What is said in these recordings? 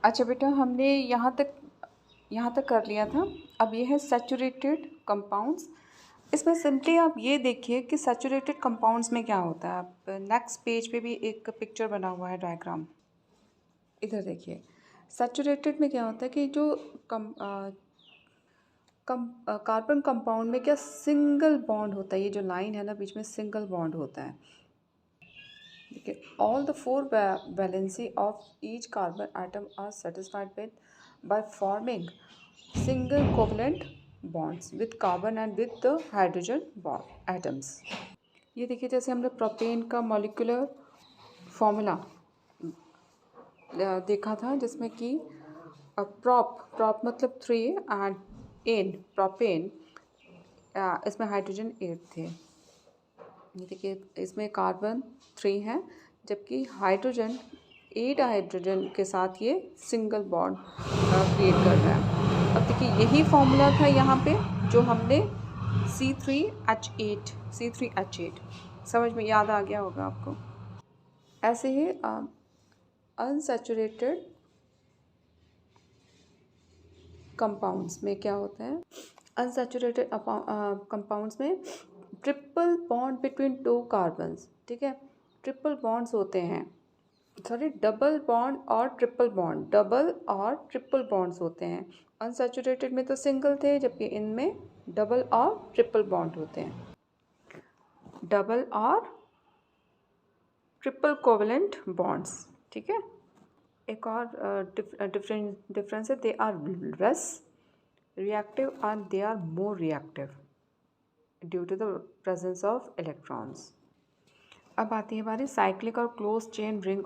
अच्छा बेटा, हमने यहाँ तक कर लिया था। अब ये है सैचुरेटेड कंपाउंड्स। इसमें सिंपली आप ये देखिए कि सैचुरेटेड कंपाउंड्स में क्या होता है। आप नेक्स्ट पेज पे भी एक पिक्चर बना हुआ है, डायग्राम, इधर देखिए। सैचुरेटेड में क्या होता है कि जो कार्बन कंपाउंड में क्या सिंगल बॉन्ड होता है। ये जो लाइन है ना, बीच में सिंगल बॉन्ड होता है। Okay. All the four valency of each carbon atom are satisfied by forming single covalent bonds with carbon and with the hydrogen bond atoms. ये देखिए, जैसे हमने प्रोपेन का मॉलिक्यूलर फॉर्मूला देखा था, जिसमें कि प्रॉप मतलब 3 एंड एन प्रोपेन, इसमें हाइड्रोजन 8 थे। ये देखिए, इसमें कार्बन 3 है, जबकि हाइड्रोजन 8 हाइड्रोजन के साथ ये सिंगल बॉन्ड क्रिएट कर रहा है। अब देखिए, यही फॉर्मूला था यहाँ पे जो हमने C3H8 समझ में याद आ गया होगा आपको। ऐसे ही अनसैचुरेटेड कंपाउंड्स में क्या होता है। अनसैचुरेटेड कंपाउंड्स में ट्रिपल बॉन्ड बिटवीन 2 कार्बन्स, ठीक है। ट्रिपल बॉन्ड्स होते हैं, सॉरी डबल बॉन्ड और ट्रिपल बॉन्ड, डबल और ट्रिपल बॉन्ड्स होते हैं। अनसैचुरेटेड में तो सिंगल थे, जबकि इनमें डबल और ट्रिपल बॉन्ड होते हैं। डबल और ट्रिपल कोवलेंट बॉन्ड्स, ठीक है। एक और डिफरेंस है, they are less reactive and they are more reactive due to the presence of electrons. अब आती है हमारी साइक्लिक और close chain ring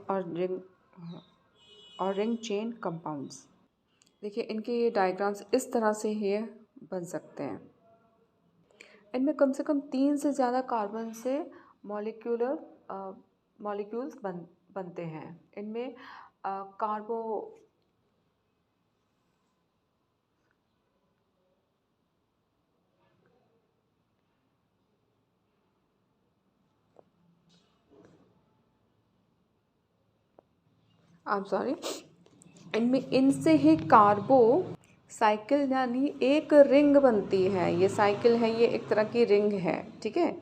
chain compounds. देखिए, इनके ये डायग्राम्स इस तरह से ही बन सकते हैं। इनमें कम से कम 3 से ज़्यादा कार्बन से मॉलिक्यूल्स बनते हैं। इनमें इनमें इनसे ही कार्बो साइकिल यानी एक रिंग बनती है। ये साइकिल है, ये एक तरह की रिंग है, ठीक है।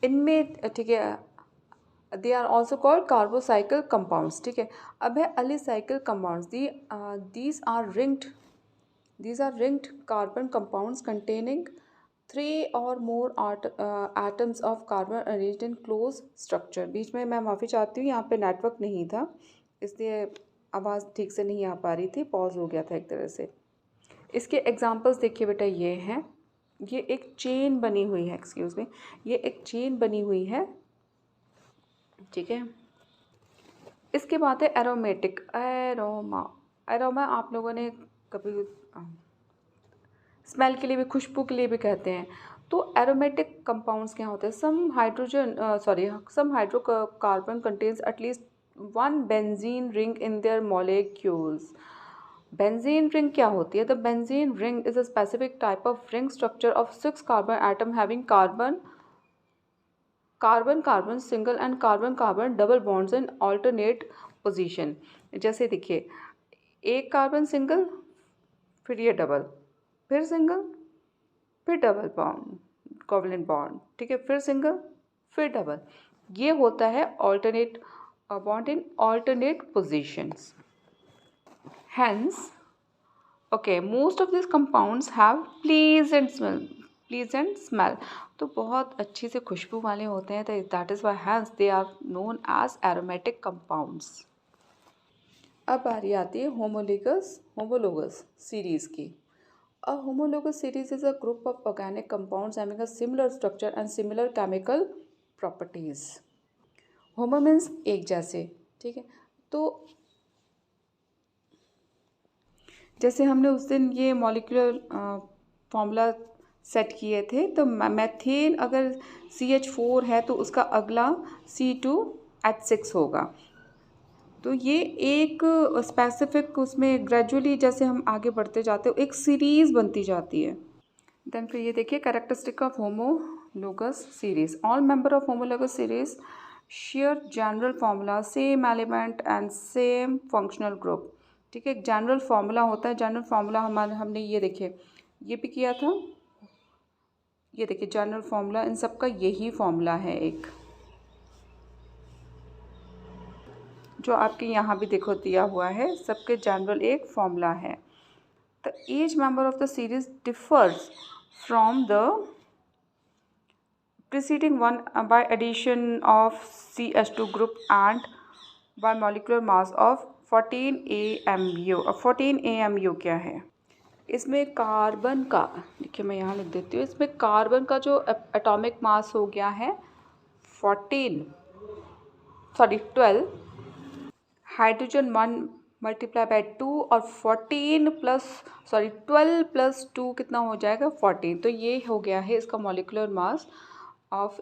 इनमें, ठीक है, they are also called carbocyclic compounds, ठीक है। अब है alicyclic compounds. These are ringed carbon compounds containing 3 और more atoms of carbon arranged in close structure. बीच में मैं माफ़ी चाहती हूँ, यहाँ पे नेटवर्क नहीं था, इसलिए आवाज़ ठीक से नहीं आ पा रही थी, पॉज हो गया था एक तरह से। इसके एग्जांपल्स देखिए बेटा, ये हैं। ये एक चेन बनी हुई है, एक्सक्यूज़ मी, ये एक चेन बनी हुई है, ठीक है। इसके बाद है एरोमेटिक। एरोमा आप लोगों ने कभी स्मेल के लिए भी, खुशबू के लिए भी कहते हैं। तो एरोमेटिक कंपाउंड्स क्या होते हैं। Some hydrocarbon contains at least 1 benzene ring in their molecules. Benzene ring क्या होती है। The benzene ring is a specific type of ring structure of 6 carbon atom having carbon single and carbon double bonds in alternate position. जैसे देखिए, एक carbon single, फिर ये double, फिर single, फिर डबल बॉन्ड, कोवलेंट बॉन्ड, ठीक है, फिर सिंगल, फिर डबल। ये होता है alternate bond in alternate positions. Hence, okay, most of these compounds have pleasant smell, तो बहुत अच्छी से खुशबू वाले होते हैं। That is why hence they are known as aromatic compounds. अब बारी आती है होमोलोगस सीरीज़ की। A homologous series is a group of organic compounds having a similar structure and similar chemical properties. Homo means एक जैसे, ठीक है। तो जैसे हमने उस दिन ये मॉलिक्यूलर फॉर्मूला सेट किए थे, तो मैथेन अगर CH4 है तो उसका अगला C2H6 होगा। तो ये एक स्पेसिफिक, उसमें ग्रेजुअली जैसे हम आगे बढ़ते जाते हो एक सीरीज़ बनती जाती है। देन फिर ये देखिए, characteristic of homologous series. All member of homologous series share general formula, same element and same functional group. ठीक है, एक जनरल फार्मूला होता है, जनरल फार्मूला हमने ये देखिए ये भी किया था, ये देखिए जनरल फार्मूला, इन सब का यही फार्मूला है एक, जो आपके यहाँ भी देखो दिया हुआ है, सबके जनरल एक फार्मूला है। The each member of the series differs from the preceding one by addition of CH2 group and by molecular mass of 14 AMU। अब 14 AMU क्या है? इसमें कार्बन का, देखिए मैं यहाँ लिख देती हूँ, इसमें कार्बन का जो एटॉमिक मास हो गया है 12, हाइड्रोजन 1 मल्टीप्लाई बाय 2 और 12 प्लस 2 कितना हो जाएगा 14। तो ये हो गया है इसका molecular mass of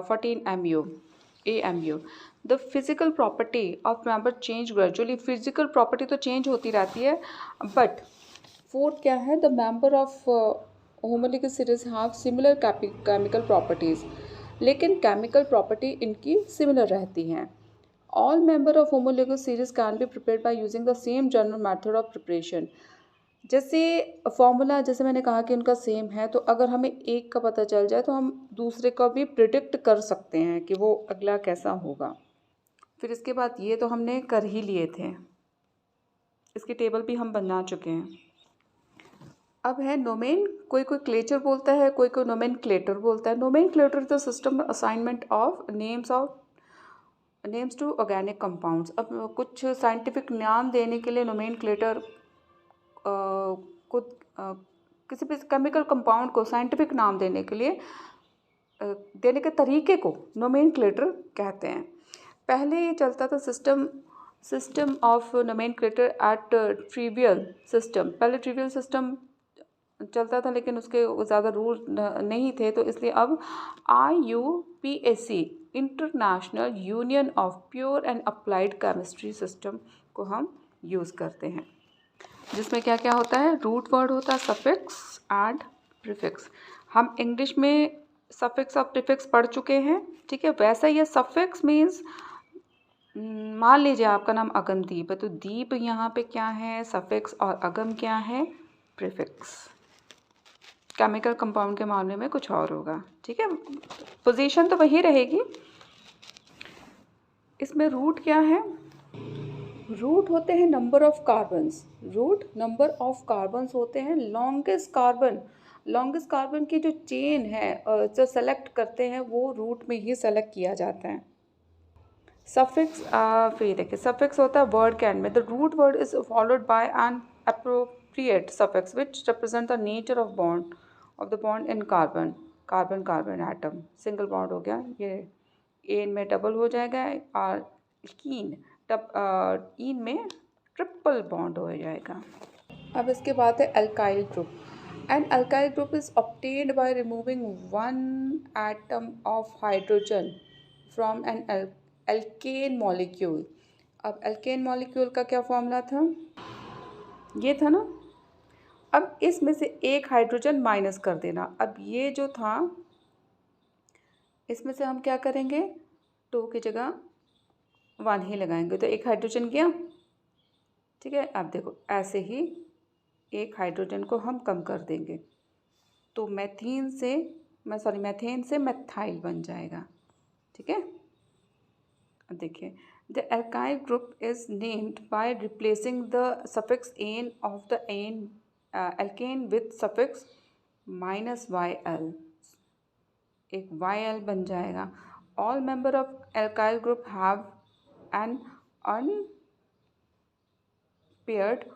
14 AMU। The physical property of member change gradually। physical property तो change होती रहती है, but fourth क्या है, the member of homologous series have similar chemical properties। लेकिन chemical property इनकी similar रहती हैं। All member of homologous series can be prepared by using the same general method of preparation। जैसे फॉर्मूला, जैसे मैंने कहा कि उनका सेम है, तो अगर हमें एक का पता चल जाए तो हम दूसरे का भी प्रिडिक्ट कर सकते हैं कि वो अगला कैसा होगा। फिर इसके बाद ये तो हमने कर ही लिए थे, इसकी टेबल भी हम बना चुके हैं। अब है नोमेन, कोई क्लेचर बोलता है, कोई नोमेनक्लेटर बोलता है। Nomenclature is the system assignment of names to organic compounds. अब कुछ साइंटिफिक नाम देने के लिए नोमेनक्लेटर को किसी भी केमिकल कंपाउंड को साइंटिफिक नाम देने के लिए देने के तरीके को नोमेनक्लेटर कहते हैं। पहले ये चलता था system of nomenclature at trivial system. पहले ट्रिवियल सिस्टम चलता था, लेकिन उसके ज़्यादा रूल नहीं थे, तो इसलिए अब IUPAC international union of pure and applied chemistry system को हम यूज़ करते हैं, जिसमें क्या क्या होता है, रूट वर्ड होता है, सफिक्स एंड प्रीफिक्स। हम इंग्लिश में सफिक्स और प्रीफिक्स पढ़ चुके हैं। ठीक है, वैसा ये सफिक्स मीन्स, मान लीजिए आपका नाम अगमदीप है, तो दीप यहाँ पे क्या है सफिक्स, और अगम क्या है प्रीफिक्स। केमिकल कंपाउंड के मामले में कुछ और होगा। ठीक है, पोजीशन तो वही रहेगी। इसमें रूट क्या है, रूट होते हैं number of carbons, root number of carbons होते हैं। लॉन्गेस्ट कार्बन की जो चेन है जो सेलेक्ट करते हैं वो रूट में ही सेलेक्ट किया जाता है। सफिक्स, फिर देखिए सफिक्स होता है वर्ड के एंड में। The root word is followed by an appropriate suffix which represent the nature of the bond in carbon atom. Single bond हो गया, ये एन में डबल हो जाएगा, और इन में ट्रिपल बॉन्ड हो जाएगा। अब इसके बाद है alkyl group. An alkyl group is obtained by removing one atom of hydrogen from an alkane molecule. अब एल्केन मॉलिक्यूल का क्या फॉर्मूला था, ये था ना। अब इसमें से एक हाइड्रोजन माइनस कर देना। अब ये जो था, इसमें से हम क्या करेंगे, 2 की जगह 1 ही लगाएंगे, तो एक हाइड्रोजन गया। ठीक है, अब देखो ऐसे ही एक हाइड्रोजन को हम कम कर देंगे, तो मैथेन से मैथाइल बन जाएगा। ठीक है, अब देखिए the alkyl group is named by replacing the suffix ane of the alkane with suffix -YL, एक YL बन जाएगा। All member of alkyl group have an unpaired